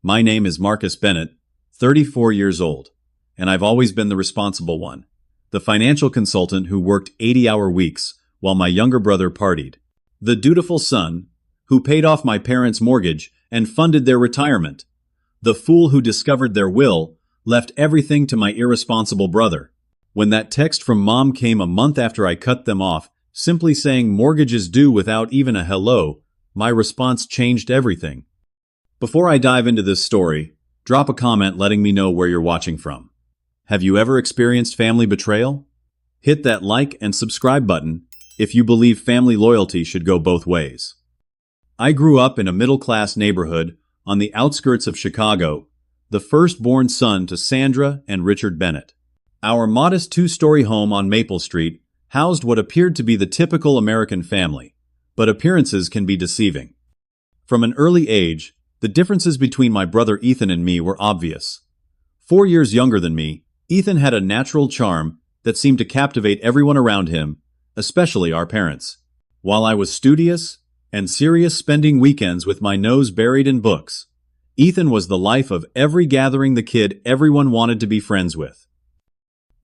My name is Marcus Bennett, 34 years old, and I've always been the responsible one, the financial consultant who worked 80-hour weeks while my younger brother partied, the dutiful son who paid off my parents' mortgage and funded their retirement, the fool who discovered their will, left everything to my irresponsible brother. When that text from Mom came a month after I cut them off, simply saying mortgage is due without even a hello, my response changed everything. Before I dive into this story, drop a comment letting me know where you're watching from. Have you ever experienced family betrayal? Hit that like and subscribe button if you believe family loyalty should go both ways. I grew up in a middle-class neighborhood on the outskirts of Chicago, the firstborn son to Sandra and Richard Bennett. Our modest two-story home on Maple Street housed what appeared to be the typical American family, but appearances can be deceiving. From an early age, the differences between my brother Ethan and me were obvious. 4 years younger than me, Ethan had a natural charm that seemed to captivate everyone around him, especially our parents. While I was studious and serious, spending weekends with my nose buried in books, Ethan was the life of every gathering, the kid everyone wanted to be friends with.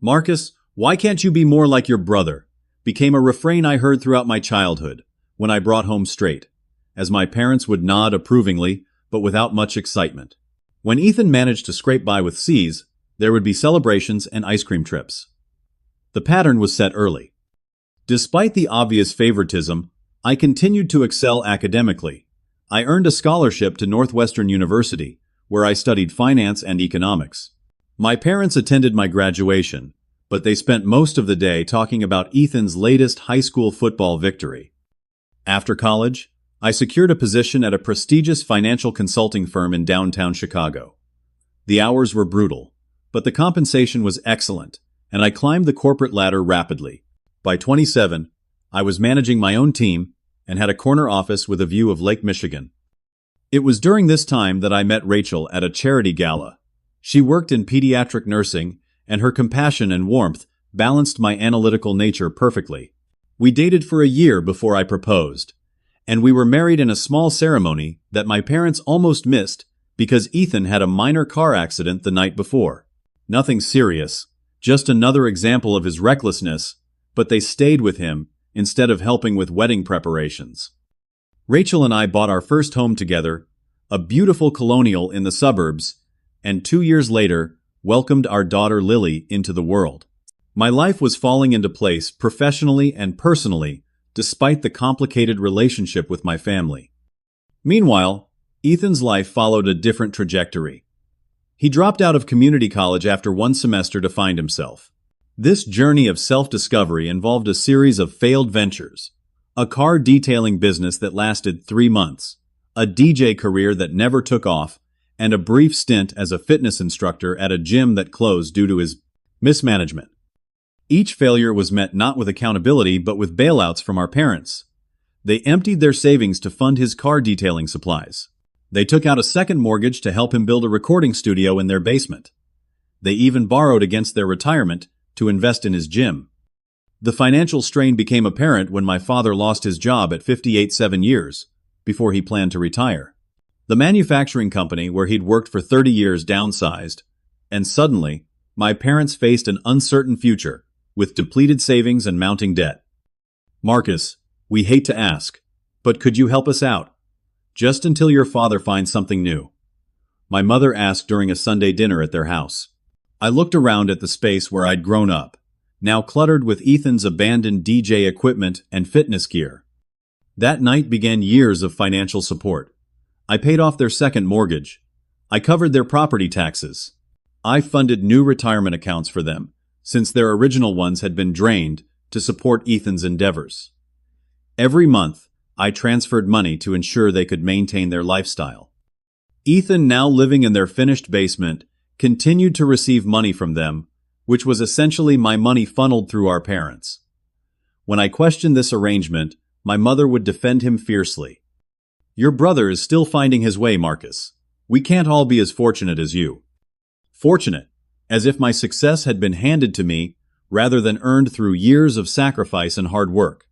"Marcus, why can't you be more like your brother?" became a refrain I heard throughout my childhood when I brought home straight, as my parents would nod approvingly but without much excitement. When Ethan managed to scrape by with C's, there would be celebrations and ice cream trips. The pattern was set early. Despite the obvious favoritism, I continued to excel academically. I earned a scholarship to Northwestern University, where I studied finance and economics. My parents attended my graduation, but they spent most of the day talking about Ethan's latest high school football victory. After college, I secured a position at a prestigious financial consulting firm in downtown Chicago. The hours were brutal, but the compensation was excellent, and I climbed the corporate ladder rapidly. By 27, I was managing my own team and had a corner office with a view of Lake Michigan. It was during this time that I met Rachel at a charity gala. She worked in pediatric nursing, and her compassion and warmth balanced my analytical nature perfectly. We dated for a year before I proposed, and we were married in a small ceremony that my parents almost missed because Ethan had a minor car accident the night before. Nothing serious, just another example of his recklessness, but they stayed with him instead of helping with wedding preparations. Rachel and I bought our first home together, a beautiful colonial in the suburbs, and 2 years later, welcomed our daughter Lily into the world. My life was falling into place professionally and personally, despite the complicated relationship with my family. Meanwhile, Ethan's life followed a different trajectory. He dropped out of community college after one semester to find himself. This journey of self-discovery involved a series of failed ventures: a car detailing business that lasted 3 months, a DJ career that never took off, and a brief stint as a fitness instructor at a gym that closed due to his mismanagement. Each failure was met not with accountability but with bailouts from our parents. They emptied their savings to fund his car detailing supplies. They took out a second mortgage to help him build a recording studio in their basement. They even borrowed against their retirement to invest in his gym. The financial strain became apparent when my father lost his job at 58 7 years, before he planned to retire. The manufacturing company where he'd worked for 30 years downsized, and suddenly, my parents faced an uncertain future, with depleted savings and mounting debt. "Marcus, we hate to ask, but could you help us out? Just until your father finds something new," my mother asked during a Sunday dinner at their house. I looked around at the space where I'd grown up, now cluttered with Ethan's abandoned DJ equipment and fitness gear. That night began years of financial support. I paid off their second mortgage. I covered their property taxes. I funded new retirement accounts for them, since their original ones had been drained, to support Ethan's endeavors. Every month, I transferred money to ensure they could maintain their lifestyle. Ethan, now living in their finished basement, continued to receive money from them, which was essentially my money funneled through our parents. When I questioned this arrangement, my mother would defend him fiercely. "Your brother is still finding his way, Marcus. We can't all be as fortunate as you." Fortunate, as if my success had been handed to me rather than earned through years of sacrifice and hard work.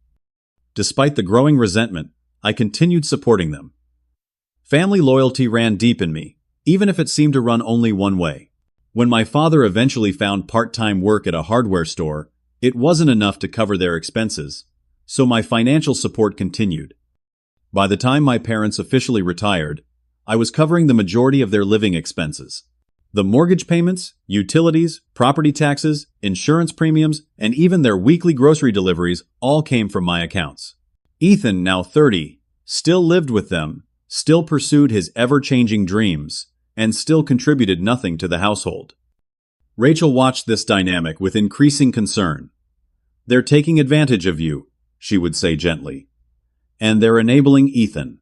Despite the growing resentment, I continued supporting them. Family loyalty ran deep in me, even if it seemed to run only one way. When my father eventually found part-time work at a hardware store, it wasn't enough to cover their expenses, so my financial support continued. By the time my parents officially retired, I was covering the majority of their living expenses. The mortgage payments, utilities, property taxes, insurance premiums, and even their weekly grocery deliveries all came from my accounts. Ethan, now 30, still lived with them, still pursued his ever-changing dreams, and still contributed nothing to the household. Rachel watched this dynamic with increasing concern. "They're taking advantage of you," she would say gently. "And they're enabling Ethan."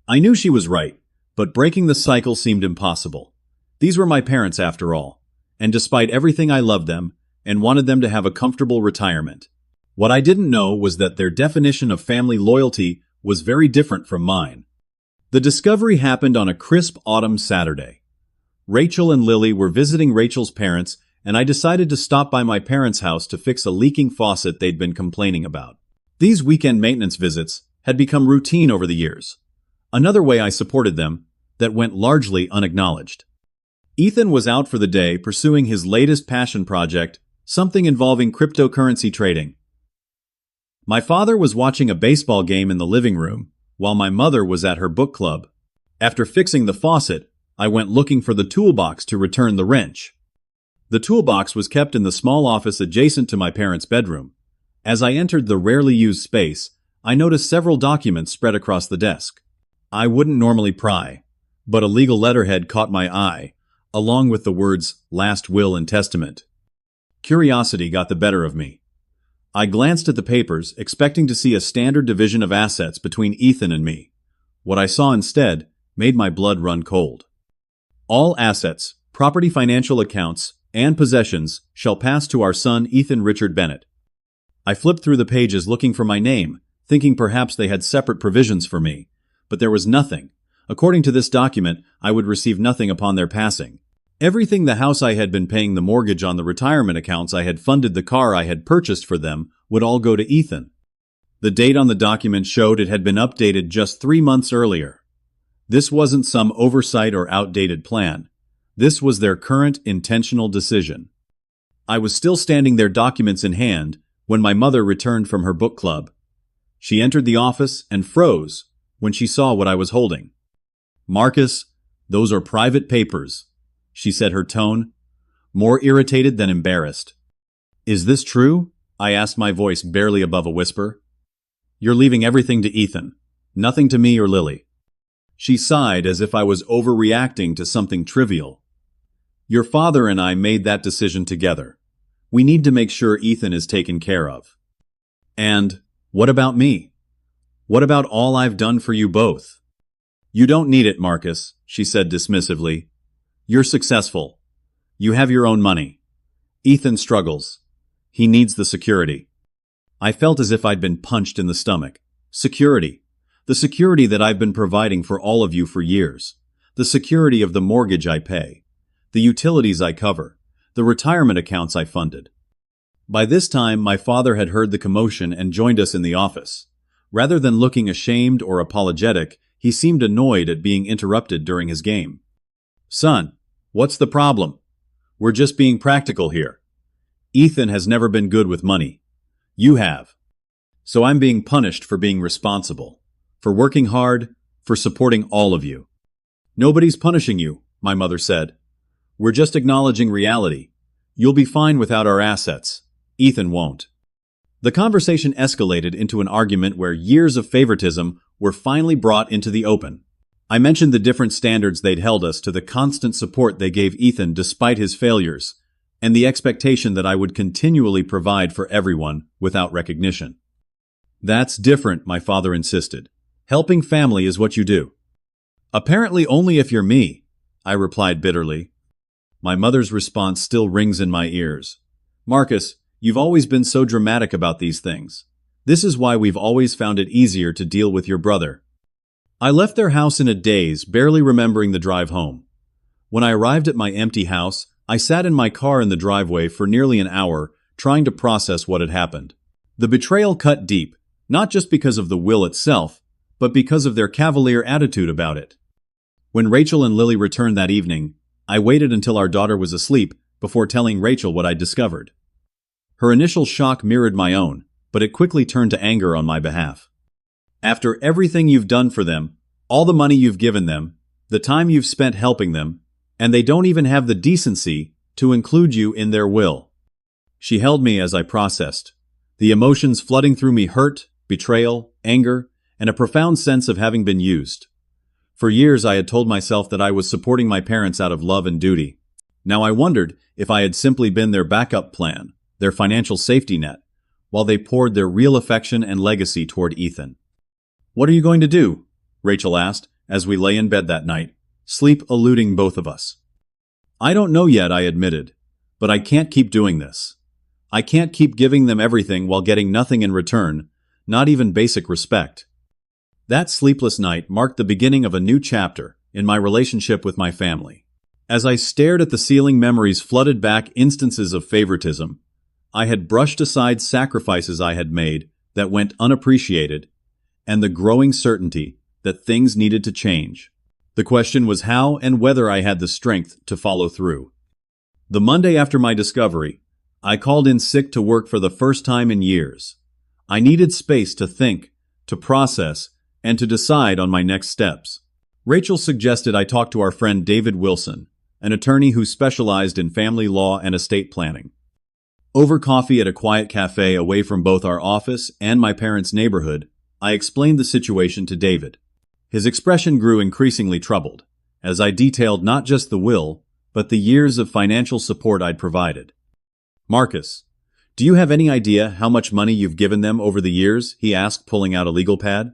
I knew she was right, but breaking the cycle seemed impossible. These were my parents after all, and despite everything I loved them and wanted them to have a comfortable retirement. What I didn't know was that their definition of family loyalty was very different from mine. The discovery happened on a crisp autumn Saturday. Rachel and Lily were visiting Rachel's parents, and I decided to stop by my parents' house to fix a leaking faucet they'd been complaining about. These weekend maintenance visits had become routine over the years. Another way I supported them that went largely unacknowledged. Ethan was out for the day pursuing his latest passion project, something involving cryptocurrency trading. My father was watching a baseball game in the living room, while my mother was at her book club. After fixing the faucet, I went looking for the toolbox to return the wrench. The toolbox was kept in the small office adjacent to my parents' bedroom. As I entered the rarely used space, I noticed several documents spread across the desk. I wouldn't normally pry, but a legal letterhead caught my eye, along with the words "Last Will and Testament." Curiosity got the better of me. I glanced at the papers, expecting to see a standard division of assets between Ethan and me. What I saw instead made my blood run cold. "All assets, property, financial accounts, and possessions shall pass to our son Ethan Richard Bennett." I flipped through the pages looking for my name, thinking perhaps they had separate provisions for me, but there was nothing. According to this document, I would receive nothing upon their passing. Everything, the house I had been paying the mortgage on, the retirement accounts I had funded, the car I had purchased for them, would all go to Ethan. The date on the document showed it had been updated just 3 months earlier. This wasn't some oversight or outdated plan. This was their current intentional decision. I was still standing there, documents in hand, when my mother returned from her book club. She entered the office and froze when she saw what I was holding. "Marcus, those are private papers," she said, her tone more irritated than embarrassed. "Is this true?" I asked, my voice barely above a whisper. "You're leaving everything to Ethan, nothing to me or Lily." She sighed as if I was overreacting to something trivial. "Your father and I made that decision together. We need to make sure Ethan is taken care of." "And what about me? What about all I've done for you both?" "You don't need it, Marcus," she said dismissively. "You're successful. You have your own money. Ethan struggles. He needs the security." I felt as if I'd been punched in the stomach. Security. The security that I've been providing for all of you for years. The security of the mortgage I pay. The utilities I cover. The retirement accounts I funded. By this time, my father had heard the commotion and joined us in the office. Rather than looking ashamed or apologetic, he seemed annoyed at being interrupted during his game. "Son, what's the problem? We're just being practical here. Ethan has never been good with money. You have. So I'm being punished for being responsible, for working hard, for supporting all of you." "Nobody's punishing you," my mother said. "We're just acknowledging reality. You'll be fine without our assets. Ethan won't." The conversation escalated into an argument where years of favoritism were finally brought into the open. I mentioned the different standards they'd held us to, the constant support they gave Ethan despite his failures, and the expectation that I would continually provide for everyone without recognition. "That's different," my father insisted. "Helping family is what you do." "Apparently only if you're me," I replied bitterly. My mother's response still rings in my ears. "Marcus, you've always been so dramatic about these things. This is why we've always found it easier to deal with your brother." I left their house in a daze, barely remembering the drive home. When I arrived at my empty house, I sat in my car in the driveway for nearly an hour, trying to process what had happened. The betrayal cut deep, not just because of the will itself, but because of their cavalier attitude about it. When Rachel and Lily returned that evening, I waited until our daughter was asleep before telling Rachel what I'd discovered. Her initial shock mirrored my own, but it quickly turned to anger on my behalf. After everything you've done for them, all the money you've given them, the time you've spent helping them, and they don't even have the decency to include you in their will. She held me as I processed, the emotions flooding through me: hurt, betrayal, anger, and a profound sense of having been used. For years I had told myself that I was supporting my parents out of love and duty. Now I wondered if I had simply been their backup plan, their financial safety net, while they poured their real affection and legacy toward Ethan. "What are you going to do?" Rachel asked as we lay in bed that night, sleep eluding both of us. "I don't know yet," I admitted, "but I can't keep doing this. I can't keep giving them everything while getting nothing in return, not even basic respect." That sleepless night marked the beginning of a new chapter in my relationship with my family. As I stared at the ceiling, memories flooded back, instances of favoritism. I had brushed aside sacrifices I had made that went unappreciated, and the growing certainty that things needed to change. The question was how and whether I had the strength to follow through. The Monday after my discovery, I called in sick to work for the first time in years. I needed space to think, to process, and to decide on my next steps. Rachel suggested I talk to our friend David Wilson, an attorney who specialized in family law and estate planning. Over coffee at a quiet cafe away from both our office and my parents' neighborhood, I explained the situation to David. His expression grew increasingly troubled, as I detailed not just the will, but the years of financial support I'd provided. "Marcus, do you have any idea how much money you've given them over the years?" he asked, pulling out a legal pad.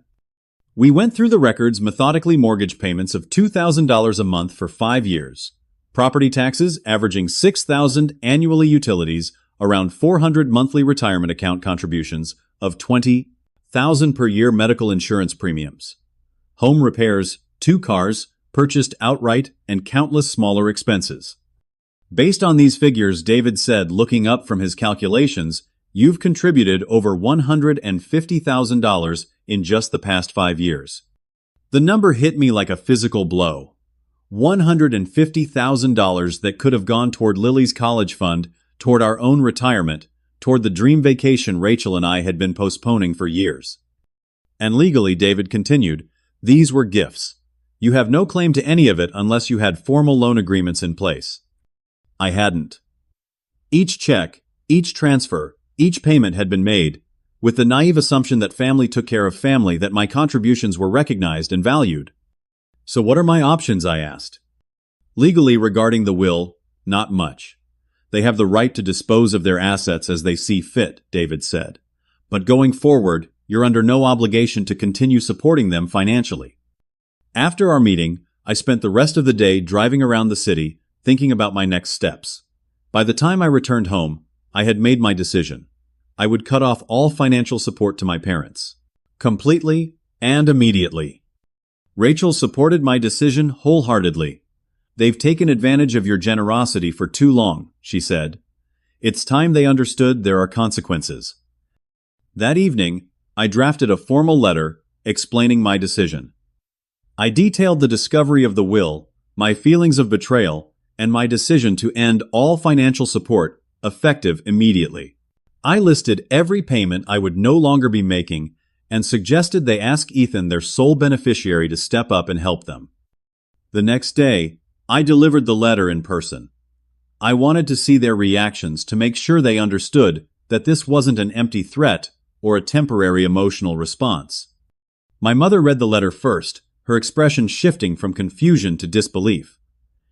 We went through the records methodically: mortgage payments of $2,000 a month for 5 years, property taxes averaging $6,000 annually, utilities around $400, monthly retirement account contributions of $20,000 per year, medical insurance premiums, home repairs, 2 cars purchased outright, and countless smaller expenses. Based on these figures, David said, looking up from his calculations, "You've contributed over $150,000 in just the past 5 years. The number hit me like a physical blow. $150,000 that could have gone toward Lily's college fund, toward our own retirement, toward the dream vacation Rachel and I had been postponing for years. And legally, David continued, these were gifts. You have no claim to any of it unless you had formal loan agreements in place. I hadn't. Each check, each transfer, each payment had been made, with the naive assumption that family took care of family, that my contributions were recognized and valued. So what are my options, I asked. Legally, regarding the will, not much. They have the right to dispose of their assets as they see fit, David said. But going forward, you're under no obligation to continue supporting them financially. After our meeting, I spent the rest of the day driving around the city, thinking about my next steps. By the time I returned home, I had made my decision. I would cut off all financial support to my parents. Completely and immediately. Rachel supported my decision wholeheartedly. They've taken advantage of your generosity for too long, she said. It's time they understood there are consequences. That evening, I drafted a formal letter explaining my decision. I detailed the discovery of the will, my feelings of betrayal, and my decision to end all financial support, effective immediately. I listed every payment I would no longer be making and suggested they ask Ethan, their sole beneficiary, to step up and help them. The next day, I delivered the letter in person. I wanted to see their reactions to make sure they understood that this wasn't an empty threat or a temporary emotional response. My mother read the letter first, her expression shifting from confusion to disbelief.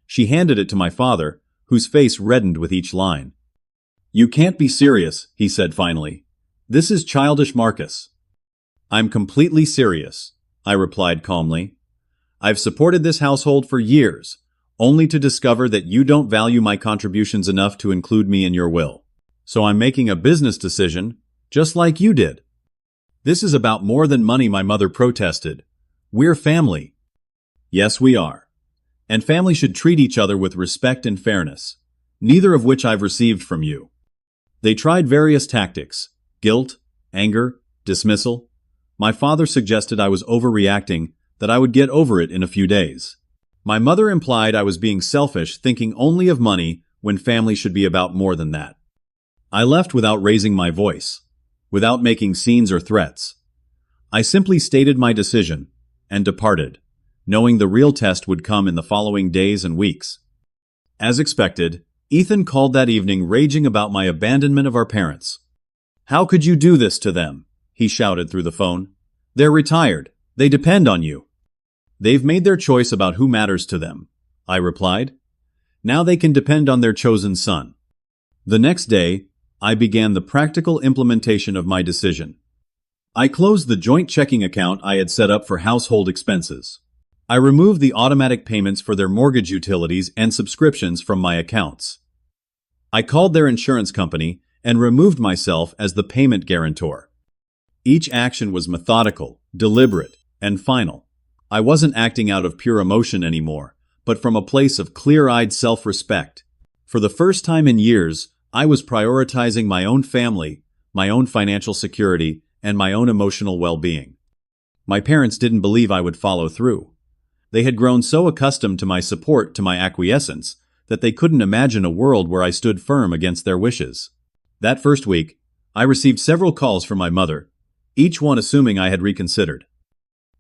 She handed it to my father, whose face reddened with each line. You can't be serious, he said finally. This is childish, Marcus. I'm completely serious, I replied calmly. I've supported this household for years, only to discover that you don't value my contributions enough to include me in your will. So I'm making a business decision, just like you did. This is about more than money, my mother protested. We're family. Yes, we are. And family should treat each other with respect and fairness, neither of which I've received from you. They tried various tactics: guilt, anger, dismissal. My father suggested I was overreacting, that I would get over it in a few days. My mother implied I was being selfish, thinking only of money when family should be about more than that. I left without raising my voice, without making scenes or threats. I simply stated my decision and departed, knowing the real test would come in the following days and weeks. As expected, Ethan called that evening raging about my abandonment of our parents. "How could you do this to them?" he shouted through the phone. "They're retired. They depend on you." "They've made their choice about who matters to them," I replied. "Now they can depend on their chosen son." The next day, I began the practical implementation of my decision. I closed the joint checking account I had set up for household expenses. I removed the automatic payments for their mortgage utilities and subscriptions from my accounts. I called their insurance company and removed myself as the payment guarantor. Each action was methodical, deliberate, and final. I wasn't acting out of pure emotion anymore, but from a place of clear-eyed self-respect. For the first time in years, I was prioritizing my own family, my own financial security, and my own emotional well-being. My parents didn't believe I would follow through. They had grown so accustomed to my support, to my acquiescence, that they couldn't imagine a world where I stood firm against their wishes. That first week, I received several calls from my mother, each one assuming I had reconsidered.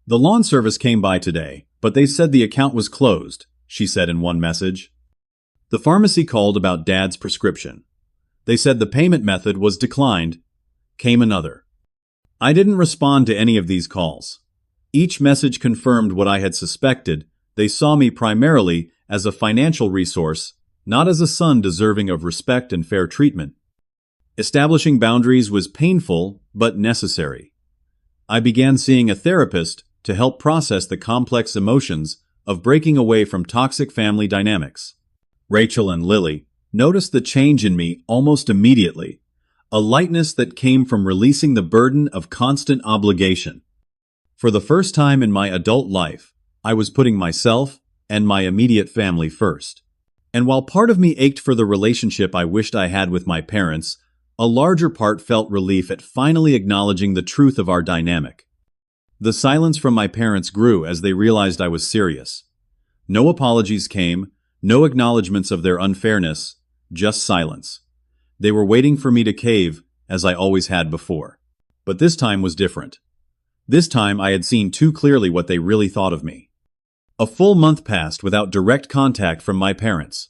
"The lawn service came by today, but they said the account was closed," she said in one message. "The pharmacy called about Dad's prescription. They said the payment method was declined," came another. I didn't respond to any of these calls. Each message confirmed what I had suspected. They saw me primarily as a financial resource, not as a son deserving of respect and fair treatment. Establishing boundaries was painful, but necessary. I began seeing a therapist to help process the complex emotions of breaking away from toxic family dynamics. Rachel and Lily noticed the change in me almost immediately, a lightness that came from releasing the burden of constant obligation. For the first time in my adult life, I was putting myself and my immediate family first. And while part of me ached for the relationship I wished I had with my parents, a larger part felt relief at finally acknowledging the truth of our dynamic. The silence from my parents grew as they realized I was serious. No apologies came, no acknowledgments of their unfairness, just silence. They were waiting for me to cave, as I always had before. But this time was different. This time I had seen too clearly what they really thought of me. A full month passed without direct contact from my parents.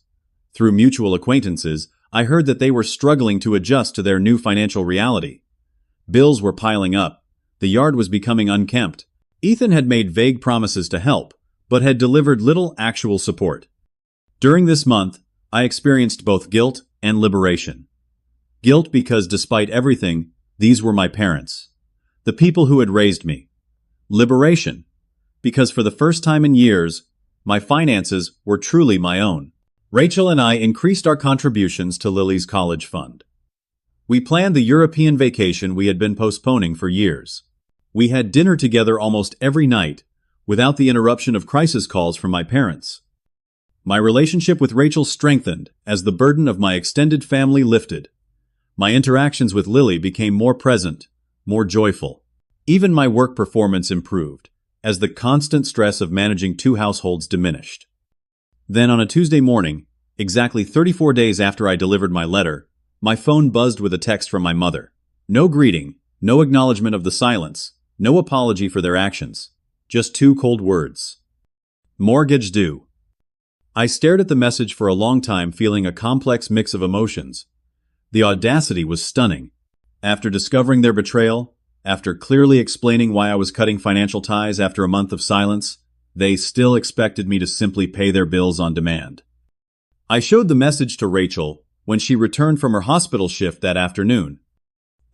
Through mutual acquaintances, I heard that they were struggling to adjust to their new financial reality. Bills were piling up. The yard was becoming unkempt. Ethan had made vague promises to help, but had delivered little actual support. During this month, I experienced both guilt and liberation. Guilt because, despite everything, these were my parents, the people who had raised me. Liberation because for the first time in years, my finances were truly my own. Rachel and I increased our contributions to Lily's college fund. We planned the European vacation we had been postponing for years. We had dinner together almost every night, without the interruption of crisis calls from my parents. My relationship with Rachel strengthened as the burden of my extended family lifted. My interactions with Lily became more present, more joyful. Even my work performance improved, as the constant stress of managing two households diminished. Then on a Tuesday morning, exactly 34 days after I delivered my letter, my phone buzzed with a text from my mother. No greeting, no acknowledgement of the silence, no apology for their actions. Just two cold words. Mortgage due. I stared at the message for a long time, feeling a complex mix of emotions. The audacity was stunning. After discovering their betrayal, after clearly explaining why I was cutting financial ties after a month of silence, they still expected me to simply pay their bills on demand. I showed the message to Rachel when she returned from her hospital shift that afternoon.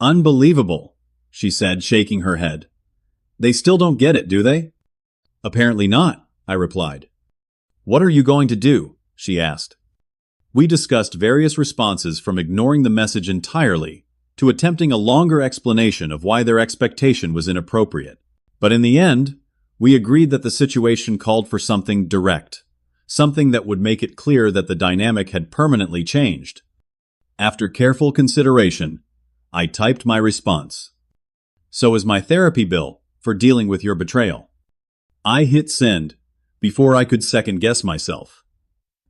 "Unbelievable," she said, shaking her head. "They still don't get it, do they?" "Apparently not," I replied. "What are you going to do?" she asked. We discussed various responses, from ignoring the message entirely to attempting a longer explanation of why their expectation was inappropriate. But in the end, we agreed that the situation called for something direct, something that would make it clear that the dynamic had permanently changed. After careful consideration, I typed my response. "So is my therapy bill for dealing with your betrayal." I hit send, before I could second-guess myself.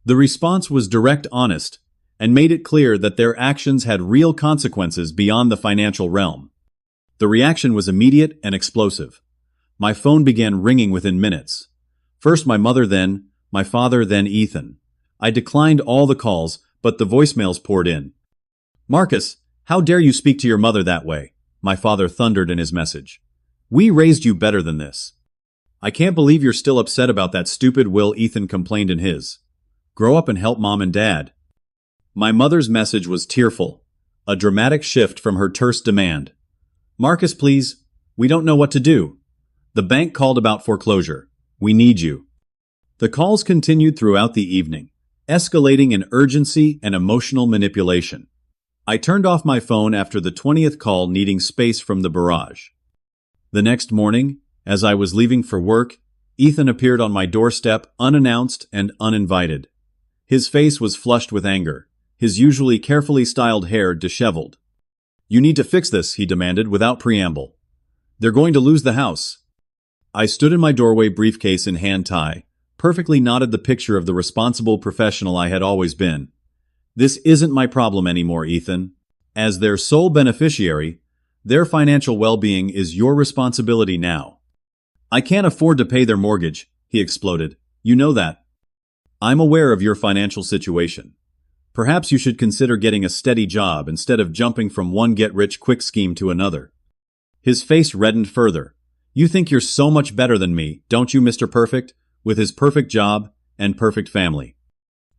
The response was direct, honest, and made it clear that their actions had real consequences beyond the financial realm. The reaction was immediate and explosive. My phone began ringing within minutes. First my mother, then my father, then Ethan. I declined all the calls, but the voicemails poured in. "Marcus, how dare you speak to your mother that way?" my father thundered in his message. "We raised you better than this." "I can't believe you're still upset about that stupid will," Ethan complained in his. "Grow up and help mom and dad." My mother's message was tearful, a dramatic shift from her terse demand. "Marcus, please, we don't know what to do. The bank called about foreclosure. We need you." The calls continued throughout the evening, escalating in urgency and emotional manipulation. I turned off my phone after the 20th call, needing space from the barrage. The next morning, as I was leaving for work, Ethan appeared on my doorstep, unannounced and uninvited. His face was flushed with anger, his usually carefully styled hair disheveled. "You need to fix this," he demanded without preamble. "They're going to lose the house." I stood in my doorway, briefcase in hand, tie, perfectly knotted, the picture of the responsible professional I had always been. "This isn't my problem anymore, Ethan. As their sole beneficiary, their financial well-being is your responsibility now." "I can't afford to pay their mortgage," he exploded. "You know that." "I'm aware of your financial situation. Perhaps you should consider getting a steady job instead of jumping from one get-rich-quick scheme to another." His face reddened further. "You think you're so much better than me, don't you, Mr. Perfect, with his perfect job and perfect family?"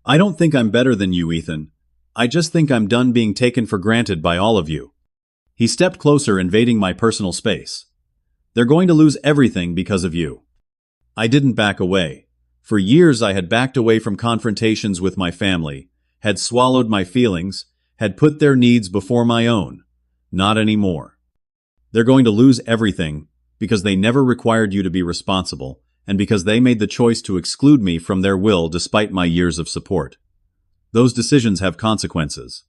"I don't think I'm better than you, Ethan. I just think I'm done being taken for granted by all of you." He stepped closer, invading my personal space. "They're going to lose everything because of you." I didn't back away. For years I had backed away from confrontations with my family, had swallowed my feelings, had put their needs before my own. Not anymore. "They're going to lose everything because they never required you to be responsible, and because they made the choice to exclude me from their will despite my years of support. Those decisions have consequences."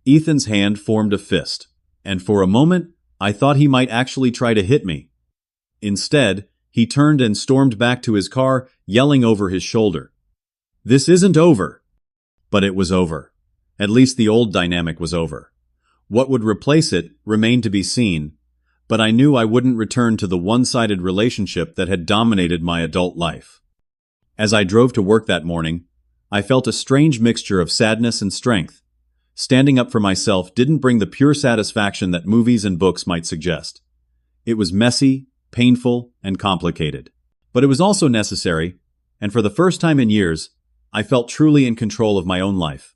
Ethan's hand formed a fist, and for a moment I thought he might actually try to hit me. Instead, he turned and stormed back to his car, yelling over his shoulder. "This isn't over." But it was over. At least the old dynamic was over. What would replace it remained to be seen, but I knew I wouldn't return to the one-sided relationship that had dominated my adult life. As I drove to work that morning, I felt a strange mixture of sadness and strength. Standing up for myself didn't bring the pure satisfaction that movies and books might suggest. It was messy, painful, and complicated. But it was also necessary, and for the first time in years, I felt truly in control of my own life.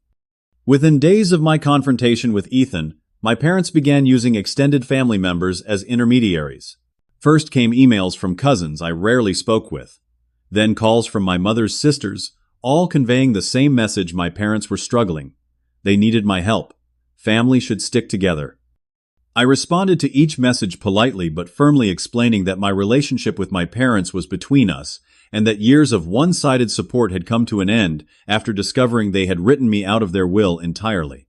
Within days of my confrontation with Ethan, my parents began using extended family members as intermediaries. First came emails from cousins I rarely spoke with. Then calls from my mother's sisters, all conveying the same message: my parents were struggling. They needed my help. Family should stick together. I responded to each message politely but firmly, explaining that my relationship with my parents was between us, and that years of one-sided support had come to an end after discovering they had written me out of their will entirely.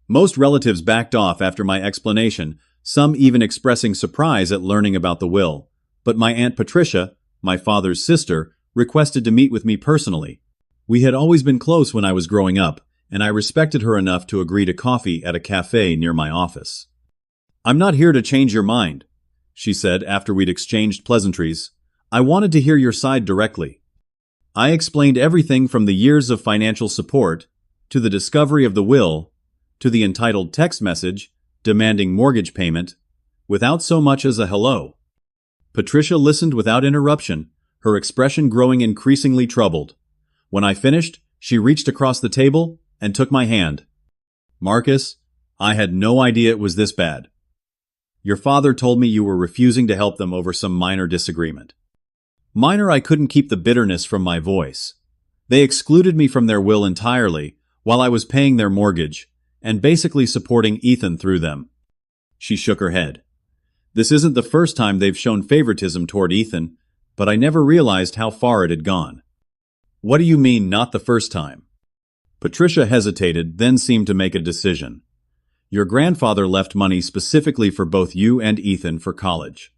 Most relatives backed off after my explanation, some even expressing surprise at learning about the will. But my Aunt Patricia, my father's sister, requested to meet with me personally. We had always been close when I was growing up, and I respected her enough to agree to coffee at a cafe near my office. "I'm not here to change your mind," she said after we'd exchanged pleasantries. "I wanted to hear your side directly." I explained everything from the years of financial support, to the discovery of the will, to the entitled text message demanding mortgage payment, without so much as a hello. Patricia listened without interruption, her expression growing increasingly troubled. When I finished, she reached across the table and took my hand. "Marcus, I had no idea it was this bad. Your father told me you were refusing to help them over some minor disagreement." Minor, I couldn't keep the bitterness from my voice. They excluded me from their will entirely, while I was paying their mortgage, and basically supporting Ethan through them. She shook her head. "This isn't the first time they've shown favoritism toward Ethan, but I never realized how far it had gone." "What do you mean, not the first time?" Patricia hesitated, then seemed to make a decision. "Your grandfather left money specifically for both you and Ethan for college.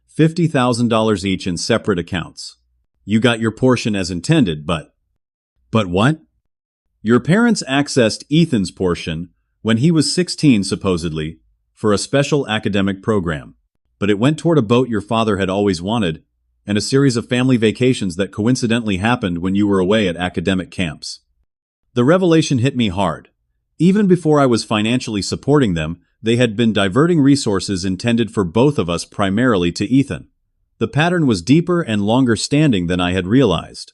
$50,000 each in separate accounts. You got your portion as intended, but... But what? Your parents accessed Ethan's portion when he was 16, supposedly, for a special academic program. But it went toward a boat your father had always wanted, and a series of family vacations that coincidentally happened when you were away at academic camps. The revelation hit me hard. Even before I was financially supporting them, they had been diverting resources intended for both of us primarily to Ethan. The pattern was deeper and longer standing than I had realized.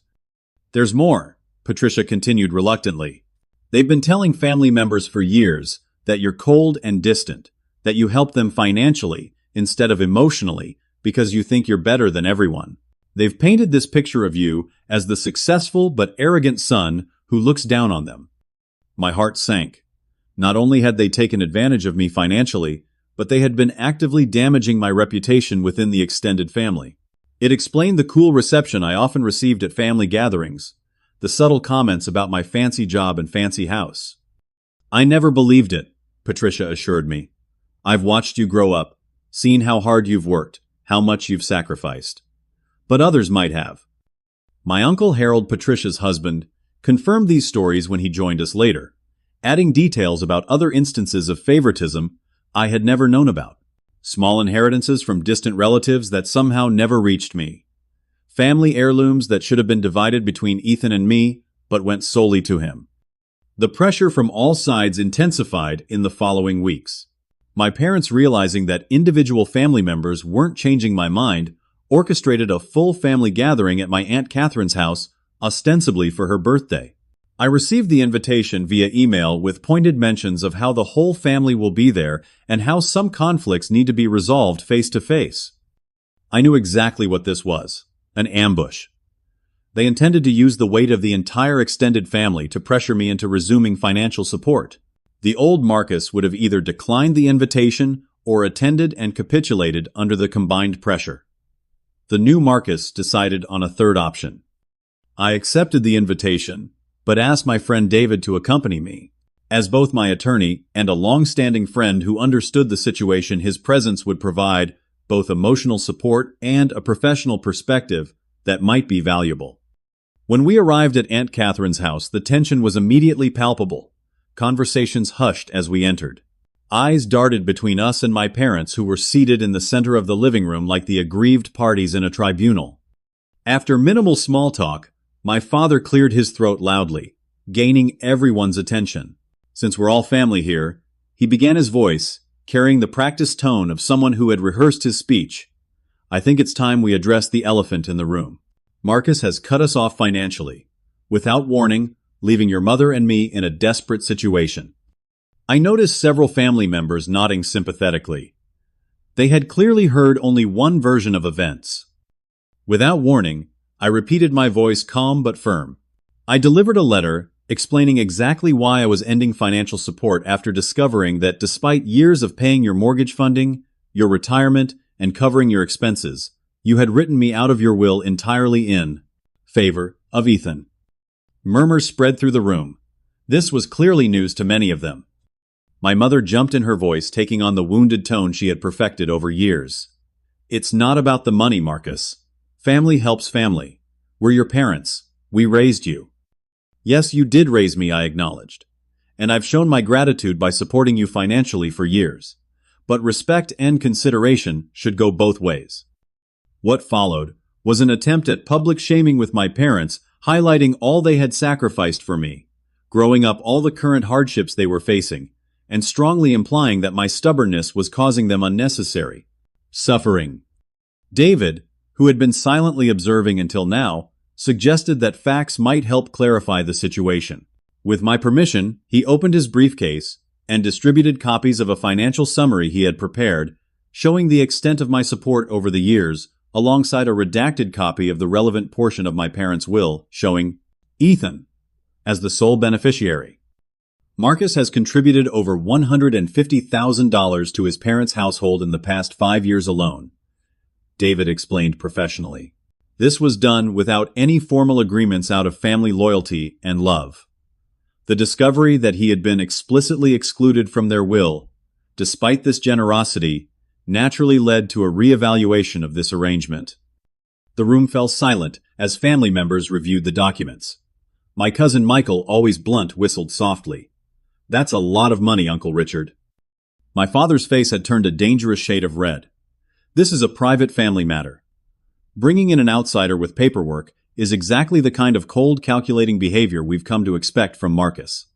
There's more, Patricia continued reluctantly. They've been telling family members for years that you're cold and distant, that you help them financially instead of emotionally because you think you're better than everyone. They've painted this picture of you as the successful but arrogant son who looks down on them. My heart sank. Not only had they taken advantage of me financially, but they had been actively damaging my reputation within the extended family. It explained the cool reception I often received at family gatherings, the subtle comments about my fancy job and fancy house. I never believed it, Patricia assured me. I've watched you grow up, seen how hard you've worked, how much you've sacrificed. But others might have. My Uncle Harold, Patricia's husband, confirmed these stories when he joined us later, adding details about other instances of favoritism I had never known about. Small inheritances from distant relatives that somehow never reached me. Family heirlooms that should have been divided between Ethan and me, but went solely to him. The pressure from all sides intensified in the following weeks. My parents, realizing that individual family members weren't changing my mind, orchestrated a full family gathering at my Aunt Catherine's house, ostensibly for her birthday. I received the invitation via email with pointed mentions of how the whole family will be there and how some conflicts need to be resolved face to face. I knew exactly what this was, an ambush. They intended to use the weight of the entire extended family to pressure me into resuming financial support. The old Marcus would have either declined the invitation or attended and capitulated under the combined pressure. The new Marcus decided on a third option. I accepted the invitation, but asked my friend David to accompany me. As both my attorney and a long-standing friend who understood the situation, his presence would provide both emotional support and a professional perspective that might be valuable. When we arrived at Aunt Catherine's house, the tension was immediately palpable. Conversations hushed as we entered. Eyes darted between us and my parents, who were seated in the center of the living room like the aggrieved parties in a tribunal. After minimal small talk, my father cleared his throat loudly, gaining everyone's attention. Since we're all family here, he began his voice, carrying the practiced tone of someone who had rehearsed his speech. I think it's time we address the elephant in the room. Marcus has cut us off financially, without warning, leaving your mother and me in a desperate situation. I noticed several family members nodding sympathetically. They had clearly heard only one version of events. Without warning, I repeated my voice calm but firm. I delivered a letter explaining exactly why I was ending financial support after discovering that despite years of paying your mortgage funding, your retirement, and covering your expenses, you had written me out of your will entirely in favor of Ethan. Murmurs spread through the room. This was clearly news to many of them. My mother jumped in her voice, taking on the wounded tone she had perfected over years. It's not about the money, Marcus. Family helps family. We're your parents. We raised you. Yes, you did raise me, I acknowledged. And I've shown my gratitude by supporting you financially for years. But respect and consideration should go both ways. What followed was an attempt at public shaming with my parents, highlighting all they had sacrificed for me, growing up, all the current hardships they were facing, and strongly implying that my stubbornness was causing them unnecessary suffering. David, who had been silently observing until now, suggested that facts might help clarify the situation. With my permission, he opened his briefcase and distributed copies of a financial summary he had prepared, showing the extent of my support over the years, alongside a redacted copy of the relevant portion of my parents' will, showing Ethan as the sole beneficiary. Marcus has contributed over $150,000 to his parents' household in the past 5 years alone, David explained professionally. This was done without any formal agreements, out of family loyalty and love. The discovery that he had been explicitly excluded from their will, despite this generosity, naturally led to a reevaluation of this arrangement. The room fell silent as family members reviewed the documents. My cousin Michael, always blunt, whistled softly. "That's a lot of money, Uncle Richard." My father's face had turned a dangerous shade of red. "This is a private family matter. Bringing in an outsider with paperwork is exactly the kind of cold, calculating behavior we've come to expect from Marcus."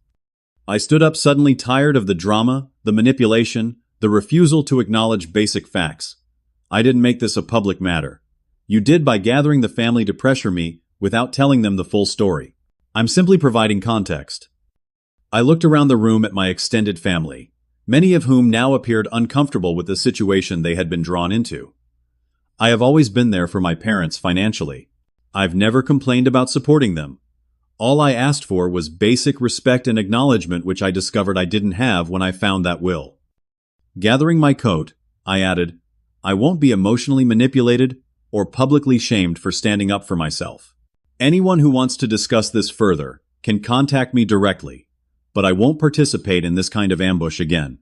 I stood up, suddenly tired of the drama, the manipulation, the refusal to acknowledge basic facts. "I didn't make this a public matter. You did by gathering the family to pressure me without telling them the full story. I'm simply providing context." I looked around the room at my extended family, many of whom now appeared uncomfortable with the situation they had been drawn into. I have always been there for my parents financially. I've never complained about supporting them. All I asked for was basic respect and acknowledgement, which I discovered I didn't have when I found that will. Gathering my coat, I added, "I won't be emotionally manipulated or publicly shamed for standing up for myself. Anyone who wants to discuss this further can contact me directly, but I won't participate in this kind of ambush again."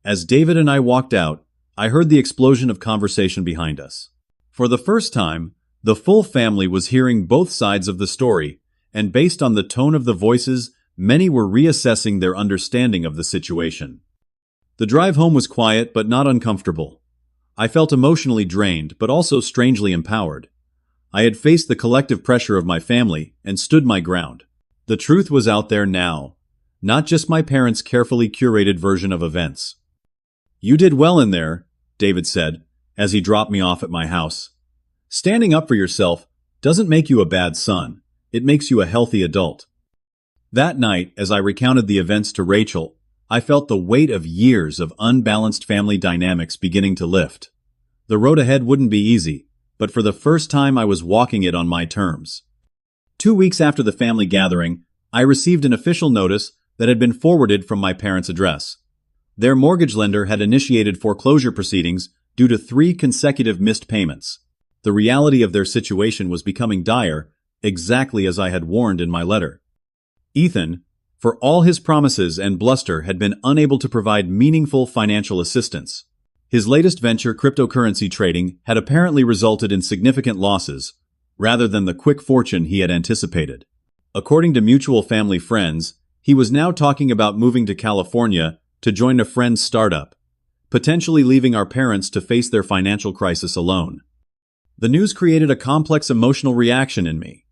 As David and I walked out, I heard the explosion of conversation behind us. For the first time, the full family was hearing both sides of the story, and based on the tone of the voices, many were reassessing their understanding of the situation. The drive home was quiet but not uncomfortable. I felt emotionally drained, but also strangely empowered. I had faced the collective pressure of my family and stood my ground. The truth was out there now, not just my parents' carefully curated version of events. "You did well in there," David said, as he dropped me off at my house. "Standing up for yourself doesn't make you a bad son. It makes you a healthy adult." That night, as I recounted the events to Rachel, I felt the weight of years of unbalanced family dynamics beginning to lift. The road ahead wouldn't be easy, but for the first time I was walking it on my terms. 2 weeks after the family gathering, I received an official notice that had been forwarded from my parents' address. Their mortgage lender had initiated foreclosure proceedings due to 3 consecutive missed payments. The reality of their situation was becoming dire, exactly as I had warned in my letter. Ethan, for all his promises and bluster, had been unable to provide meaningful financial assistance. His latest venture, cryptocurrency trading, had apparently resulted in significant losses, rather than the quick fortune he had anticipated. According to mutual family friends, he was now talking about moving to California to join a friend's startup, potentially leaving our parents to face their financial crisis alone. The news created a complex emotional reaction in me.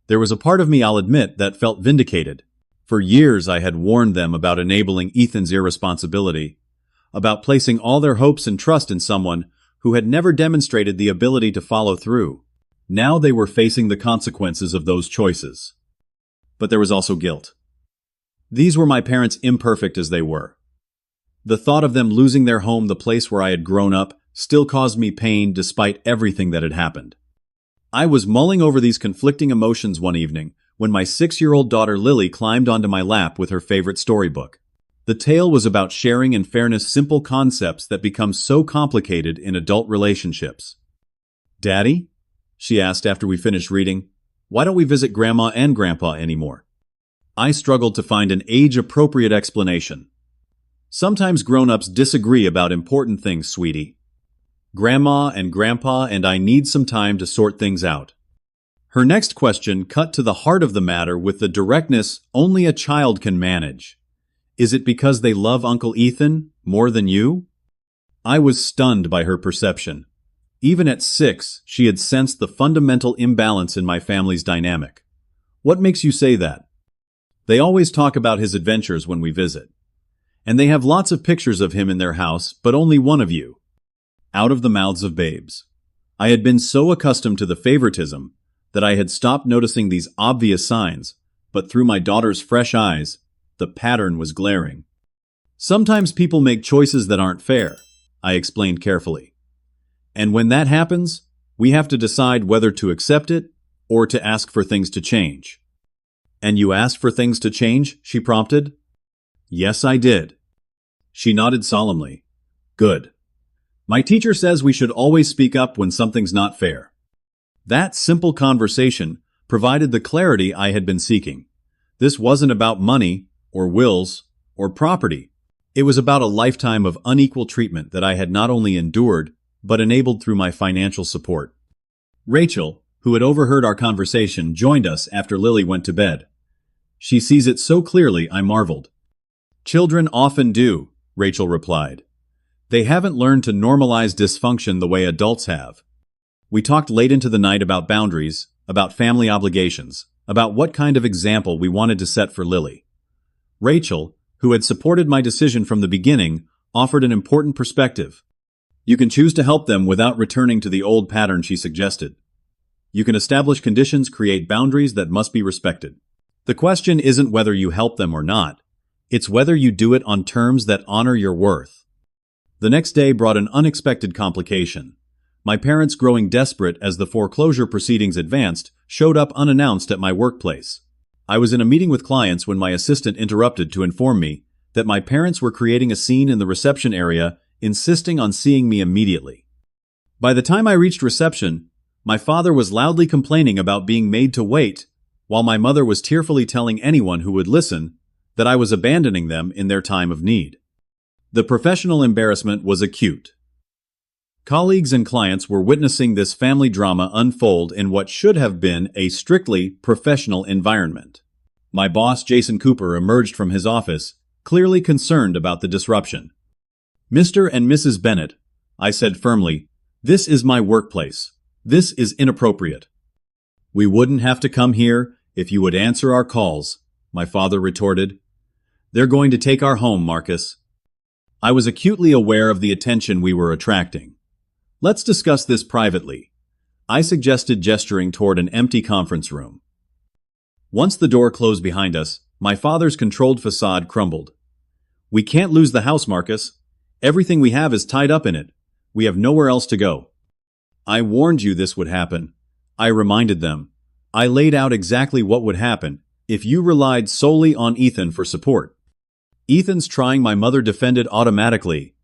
There was a part of me, I'll admit, that felt vindicated. For years I had warned them about enabling Ethan's irresponsibility, about placing all their hopes and trust in someone who had never demonstrated the ability to follow through. Now they were facing the consequences of those choices. But there was also guilt. These were my parents, imperfect as they were. The thought of them losing their home, the place where I had grown up, still caused me pain despite everything that had happened. I was mulling over these conflicting emotions one evening when my 6-year-old daughter Lily climbed onto my lap with her favorite storybook. The tale was about sharing and fairness, simple concepts that become so complicated in adult relationships. "Daddy?" she asked after we finished reading. "Why don't we visit Grandma and Grandpa anymore?" I struggled to find an age-appropriate explanation. "Sometimes grown-ups disagree about important things, sweetie. Grandma and Grandpa and I need some time to sort things out." Her next question cut to the heart of the matter with the directness only a child can manage. "Is it because they love Uncle Ethan more than you?" I was stunned by her perception. Even at 6, she had sensed the fundamental imbalance in my family's dynamic. "What makes you say that?" "They always talk about his adventures when we visit. And they have lots of pictures of him in their house, but only one of you." Out of the mouths of babes. I had been so accustomed to the favoritism that I had stopped noticing these obvious signs, but through my daughter's fresh eyes, the pattern was glaring. "Sometimes people make choices that aren't fair," I explained carefully. "And when that happens, we have to decide whether to accept it or to ask for things to change." "And you asked for things to change?" she prompted. "Yes, I did." She nodded solemnly. "Good. My teacher says we should always speak up when something's not fair." That simple conversation provided the clarity I had been seeking. This wasn't about money, or wills, or property. It was about a lifetime of unequal treatment that I had not only endured, but enabled through my financial support. Rachel, who had overheard our conversation, joined us after Lily went to bed. She sees it so clearly, I marveled. Children often do, Rachel replied. They haven't learned to normalize dysfunction the way adults have. We talked late into the night about boundaries, about family obligations, about what kind of example we wanted to set for Lily. Rachel, who had supported my decision from the beginning, offered an important perspective. You can choose to help them without returning to the old pattern, she suggested. You can establish conditions, create boundaries that must be respected. The question isn't whether you help them or not. It's whether you do it on terms that honor your worth. The next day brought an unexpected complication. My parents, growing desperate as the foreclosure proceedings advanced, showed up unannounced at my workplace. I was in a meeting with clients when my assistant interrupted to inform me that my parents were creating a scene in the reception area, insisting on seeing me immediately. By the time I reached reception, my father was loudly complaining about being made to wait, while my mother was tearfully telling anyone who would listen that I was abandoning them in their time of need. The professional embarrassment was acute. Colleagues and clients were witnessing this family drama unfold in what should have been a strictly professional environment. My boss, Jason Cooper, emerged from his office, clearly concerned about the disruption. Mr. and Mrs. Bennett, I said firmly, this is my workplace. This is inappropriate. We wouldn't have to come here if you would answer our calls, my father retorted. They're going to take our home, Marcus. I was acutely aware of the attention we were attracting. Let's discuss this privately, I suggested, gesturing toward an empty conference room. Once the door closed behind us, my father's controlled facade crumbled. We can't lose the house, Marcus. Everything we have is tied up in it. We have nowhere else to go. I warned you this would happen. I reminded them. I laid out exactly what would happen if you relied solely on Ethan for support. Ethan's trying, my mother defended automatically.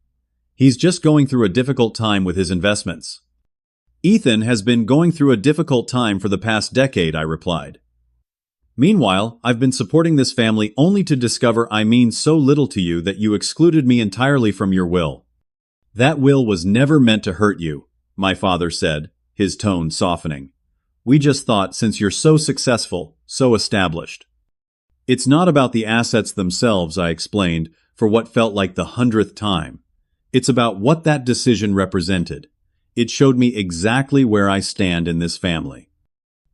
He's just going through a difficult time with his investments. Ethan has been going through a difficult time for the past decade, I replied. Meanwhile, I've been supporting this family only to discover I mean so little to you that you excluded me entirely from your will. That will was never meant to hurt you, my father said, his tone softening. We just thought since you're so successful, so established. It's not about the assets themselves, I explained, for what felt like the 100th time. It's about what that decision represented. It showed me exactly where I stand in this family.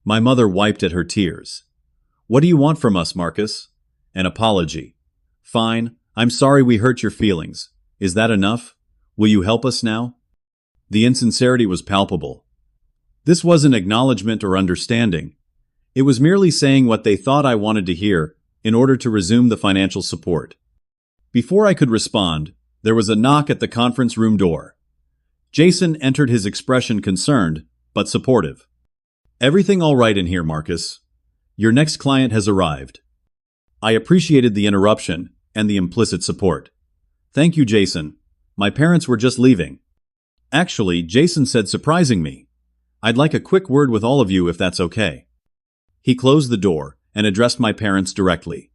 My mother wiped at her tears. What do you want from us, Marcus? An apology. Fine, I'm sorry we hurt your feelings. Is that enough? Will you help us now? The insincerity was palpable. This wasn't acknowledgement or understanding. It was merely saying what they thought I wanted to hear in order to resume the financial support. Before I could respond, there was a knock at the conference room door. Jason entered, his expression concerned, but supportive. Everything all right in here, Marcus? Your next client has arrived. I appreciated the interruption and the implicit support. Thank you, Jason. My parents were just leaving. Actually, Jason said, surprising me. I'd like a quick word with all of you if that's okay. He closed the door and addressed my parents directly.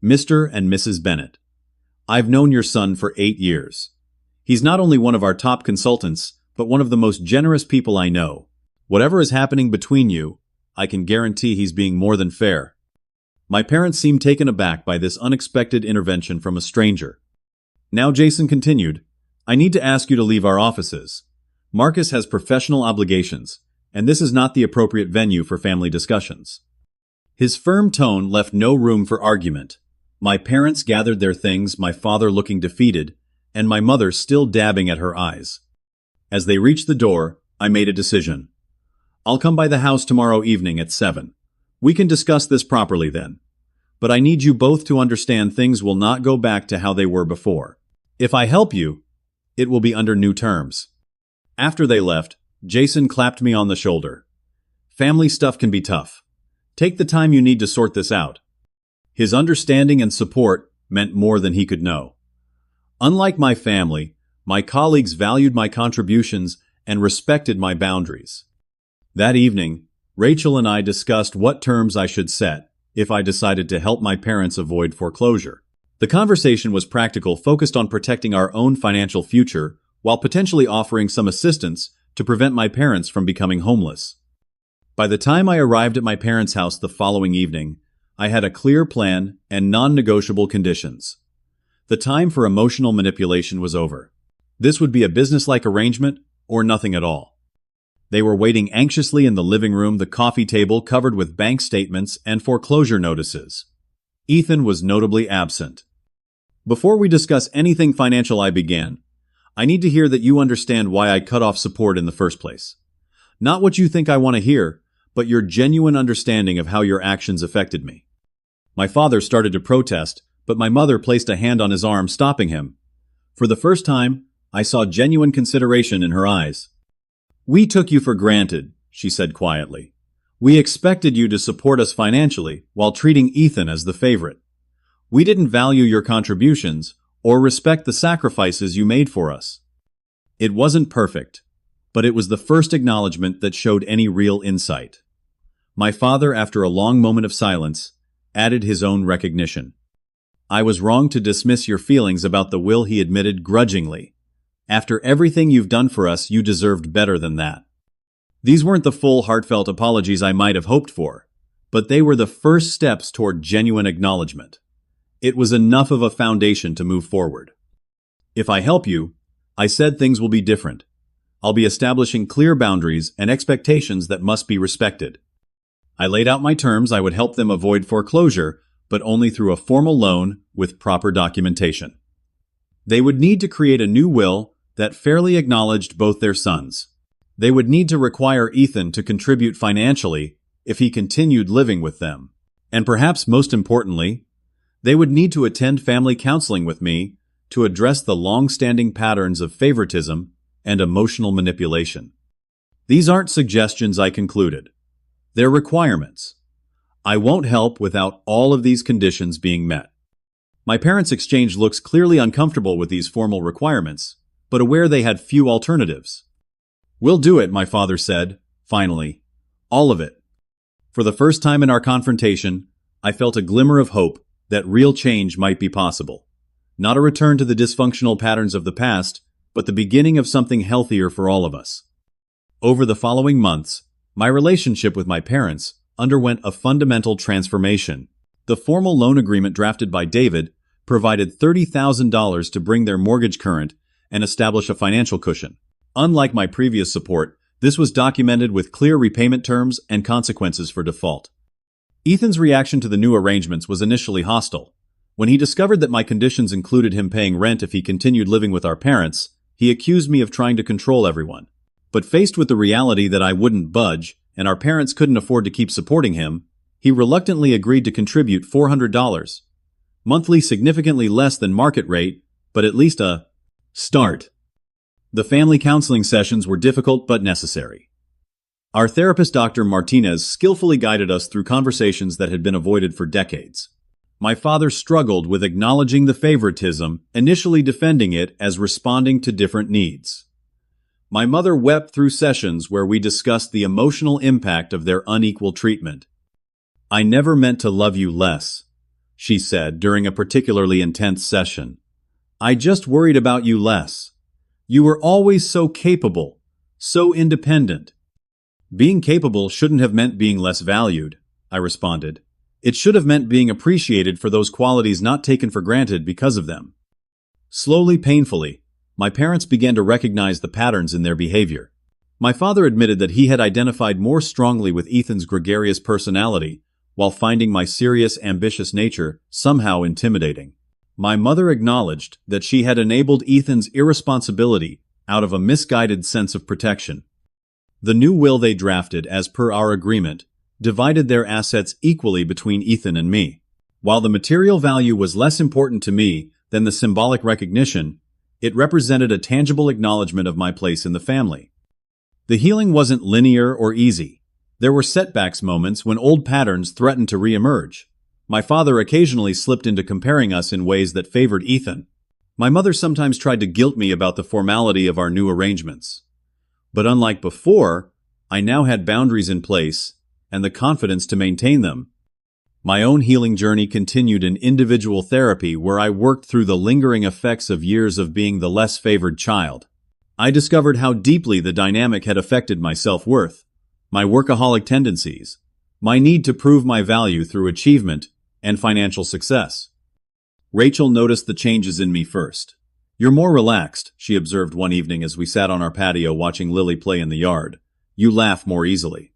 Mr. and Mrs. Bennett. I've known your son for 8 years. He's not only one of our top consultants, but one of the most generous people I know. Whatever is happening between you, I can guarantee he's being more than fair. My parents seemed taken aback by this unexpected intervention from a stranger. Now, Jason continued, I need to ask you to leave our offices. Marcus has professional obligations, and this is not the appropriate venue for family discussions. His firm tone left no room for argument. My parents gathered their things, my father looking defeated, and my mother still dabbing at her eyes. As they reached the door, I made a decision. I'll come by the house tomorrow evening at 7. We can discuss this properly then. But I need you both to understand things will not go back to how they were before. If I help you, it will be under new terms. After they left, Jason clapped me on the shoulder. Family stuff can be tough. Take the time you need to sort this out. His understanding and support meant more than he could know. Unlike my family, my colleagues valued my contributions and respected my boundaries. That evening, Rachel and I discussed what terms I should set if I decided to help my parents avoid foreclosure. The conversation was practical, focused on protecting our own financial future while potentially offering some assistance to prevent my parents from becoming homeless. By the time I arrived at my parents' house the following evening, I had a clear plan and non-negotiable conditions. The time for emotional manipulation was over. This would be a business-like arrangement or nothing at all. They were waiting anxiously in the living room, the coffee table covered with bank statements and foreclosure notices. Ethan was notably absent. Before we discuss anything financial, I began. I need to hear that you understand why I cut off support in the first place. Not what you think I want to hear, but your genuine understanding of how your actions affected me. My father started to protest, but my mother placed a hand on his arm, stopping him. For the first time, I saw genuine consideration in her eyes. "We took you for granted," she said quietly. "We expected you to support us financially while treating Ethan as the favorite. We didn't value your contributions or respect the sacrifices you made for us." It wasn't perfect, but it was the first acknowledgement that showed any real insight. My father, after a long moment of silence, added his own recognition. "I was wrong to dismiss your feelings about the will," he admitted grudgingly. "After everything you've done for us, you deserved better than that." These weren't the full, heartfelt apologies I might have hoped for, but they were the first steps toward genuine acknowledgement. It was enough of a foundation to move forward. "If I help you," I said, "things will be different. I'll be establishing clear boundaries and expectations that must be respected." I laid out my terms. I would help them avoid foreclosure, but only through a formal loan with proper documentation. They would need to create a new will that fairly acknowledged both their sons. They would need to require Ethan to contribute financially if he continued living with them. And perhaps most importantly, they would need to attend family counseling with me to address the long-standing patterns of favoritism and emotional manipulation. These aren't suggestions, I concluded. They're requirements. I won't help without all of these conditions being met. My parents exchanged looks, clearly uncomfortable with these formal requirements, but aware they had few alternatives. "We'll do it," my father said, finally. "All of it." For the first time in our confrontation, I felt a glimmer of hope that real change might be possible. Not a return to the dysfunctional patterns of the past, but the beginning of something healthier for all of us. Over the following months, my relationship with my parents underwent a fundamental transformation. The formal loan agreement drafted by David provided $30,000 to bring their mortgage current and establish a financial cushion. Unlike my previous support, this was documented with clear repayment terms and consequences for default. Ethan's reaction to the new arrangements was initially hostile. When he discovered that my conditions included him paying rent if he continued living with our parents, he accused me of trying to control everyone. But faced with the reality that I wouldn't budge and our parents couldn't afford to keep supporting him, he reluctantly agreed to contribute $400. Monthly, significantly less than market rate, but at least a start. The family counseling sessions were difficult but necessary. Our therapist, Dr. Martinez, skillfully guided us through conversations that had been avoided for decades. My father struggled with acknowledging the favoritism, initially defending it as responding to different needs. My mother wept through sessions where we discussed the emotional impact of their unequal treatment. "I never meant to love you less," she said during a particularly intense session. "I just worried about you less. You were always so capable, so independent." "Being capable shouldn't have meant being less valued," I responded. "It should have meant being appreciated for those qualities, not taken for granted because of them." Slowly, painfully, my parents began to recognize the patterns in their behavior. My father admitted that he had identified more strongly with Ethan's gregarious personality, while finding my serious, ambitious nature somehow intimidating. My mother acknowledged that she had enabled Ethan's irresponsibility out of a misguided sense of protection. The new will they drafted, as per our agreement, divided their assets equally between Ethan and me. While the material value was less important to me than the symbolic recognition, it represented a tangible acknowledgement of my place in the family. The healing wasn't linear or easy. There were setbacks, moments when old patterns threatened to reemerge. My father occasionally slipped into comparing us in ways that favored Ethan. My mother sometimes tried to guilt me about the formality of our new arrangements. But unlike before, I now had boundaries in place and the confidence to maintain them. My own healing journey continued in individual therapy, where I worked through the lingering effects of years of being the less favored child. I discovered how deeply the dynamic had affected my self-worth. my workaholic tendencies, my need to prove my value through achievement and financial success. Rachel noticed the changes in me first. "You're more relaxed," she observed one evening as we sat on our patio watching Lily play in the yard. "You laugh more easily."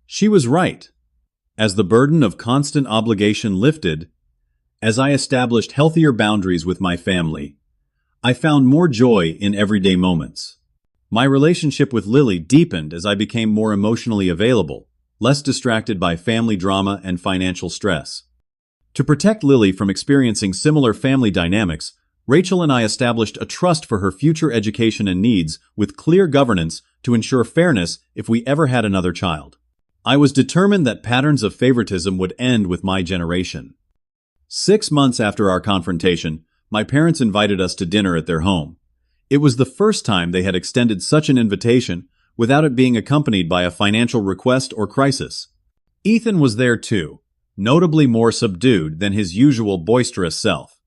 She was right. As the burden of constant obligation lifted, as I established healthier boundaries with my family, I found more joy in everyday moments. My relationship with Lily deepened as I became more emotionally available, less distracted by family drama and financial stress. To protect Lily from experiencing similar family dynamics, Rachel and I established a trust for her future education and needs with clear governance to ensure fairness if we ever had another child. I was determined that patterns of favoritism would end with my generation. 6 months after our confrontation, my parents invited us to dinner at their home. It was the first time they had extended such an invitation without it being accompanied by a financial request or crisis. Ethan was there too, notably more subdued than his usual boisterous self.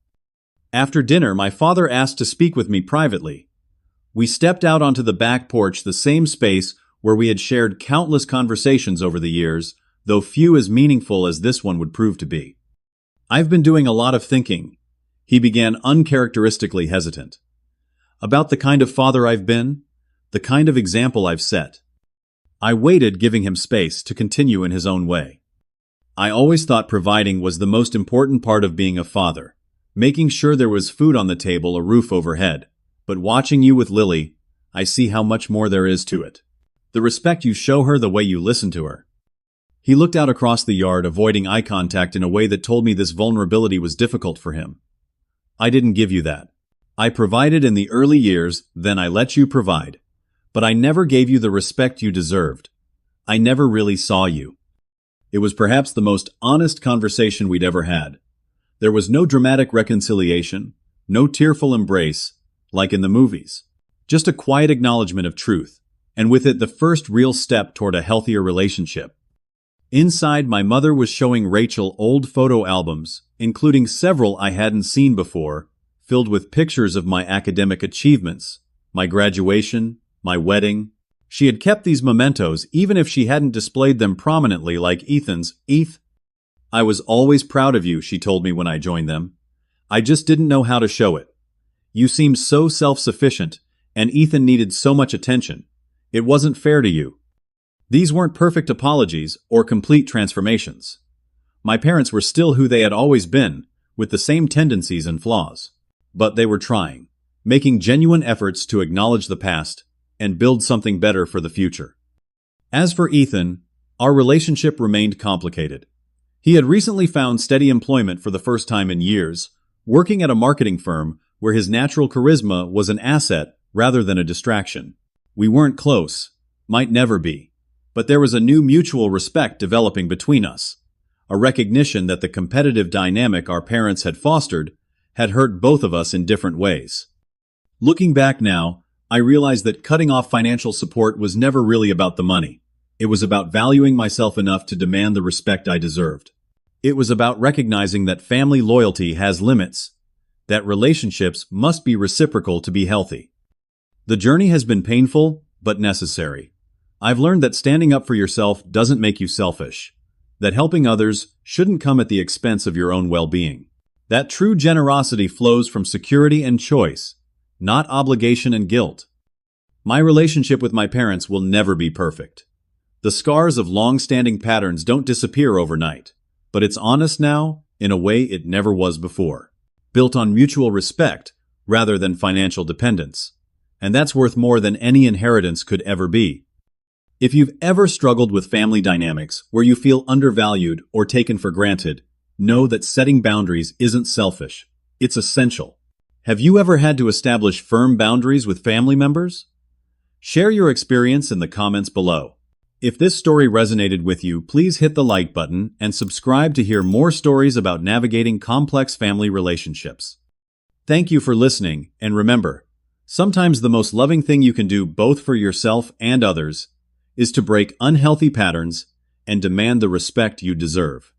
After dinner, my father asked to speak with me privately. We stepped out onto the back porch, the same space where we had shared countless conversations over the years, though few as meaningful as this one would prove to be. "I've been doing a lot of thinking," he began, uncharacteristically hesitant, "about the kind of father I've been, the kind of example I've set." I waited, giving him space to continue in his own way. "I always thought providing was the most important part of being a father, making sure there was food on the table, a roof overhead. But watching you with Lily, I see how much more there is to it. The respect you show her, the way you listen to her." He looked out across the yard, avoiding eye contact in a way that told me this vulnerability was difficult for him. "I didn't give you that. I provided in the early years, then I let you provide. But I never gave you the respect you deserved. I never really saw you." It was perhaps the most honest conversation we'd ever had. There was no dramatic reconciliation, no tearful embrace, like in the movies. Just a quiet acknowledgement of truth, and with it the first real step toward a healthier relationship. Inside, my mother was showing Rachel old photo albums, including several I hadn't seen before, filled with pictures of my academic achievements, my graduation, my wedding. She had kept these mementos even if she hadn't displayed them prominently like Ethan's. "I was always proud of you," she told me when I joined them. "I just didn't know how to show it. You seemed so self-sufficient, and Ethan needed so much attention. It wasn't fair to you." These weren't perfect apologies or complete transformations. My parents were still who they had always been, with the same tendencies and flaws. But they were trying, making genuine efforts to acknowledge the past and build something better for the future. As for Ethan, our relationship remained complicated. He had recently found steady employment for the first time in years, working at a marketing firm where his natural charisma was an asset rather than a distraction. We weren't close, might never be, but there was a new mutual respect developing between us, a recognition that the competitive dynamic our parents had fostered had hurt both of us in different ways. Looking back now, I realized that cutting off financial support was never really about the money. It was about valuing myself enough to demand the respect I deserved. It was about recognizing that family loyalty has limits, that relationships must be reciprocal to be healthy. The journey has been painful, but necessary. I've learned that standing up for yourself doesn't make you selfish, that helping others shouldn't come at the expense of your own well-being, that true generosity flows from security and choice, not obligation and guilt. My relationship with my parents will never be perfect. The scars of long-standing patterns don't disappear overnight, but it's honest now in a way it never was before, built on mutual respect rather than financial dependence. And that's worth more than any inheritance could ever be. If you've ever struggled with family dynamics where you feel undervalued or taken for granted, know that setting boundaries isn't selfish. It's essential. Have you ever had to establish firm boundaries with family members? Share your experience in the comments below. If this story resonated with you, please hit the like button and subscribe to hear more stories about navigating complex family relationships. Thank you for listening, and remember, sometimes the most loving thing you can do both for yourself and others is to break unhealthy patterns and demand the respect you deserve.